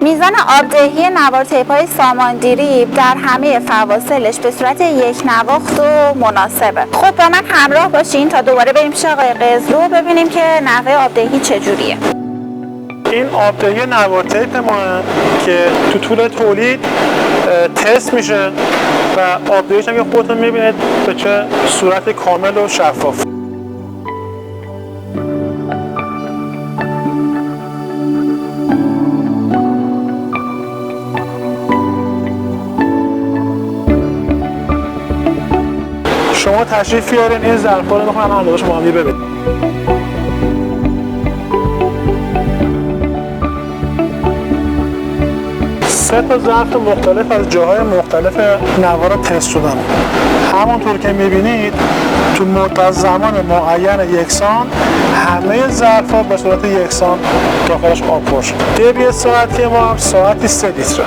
میزان آبدهی نوار تیپ‌های ساماندریب در همه فواصلش به صورت یک نواخت و مناسبه. خب با من همراه باشین تا دوباره بریم پیش آقای قزلو ببینیم که نحوه آبدهی چجوریه. این آبدهی نوار تیپ ما که تو طول تولید تست میشه و آبدهیش هم که خودتون میبینید به چه صورت کامل و شفاف. شما تشریف بیارین این ظرفا رو میخوام هم شما هم ببینید. سه تا ظرف مختلف از جاهای مختلف نوار تست شدن. همونطور که میبینید تو مدت زمان معین یکسان همه ظرفا به صورت یکسان داخلش آب پر شد. دبی ساعتی ما ساعتی 3 لیتره.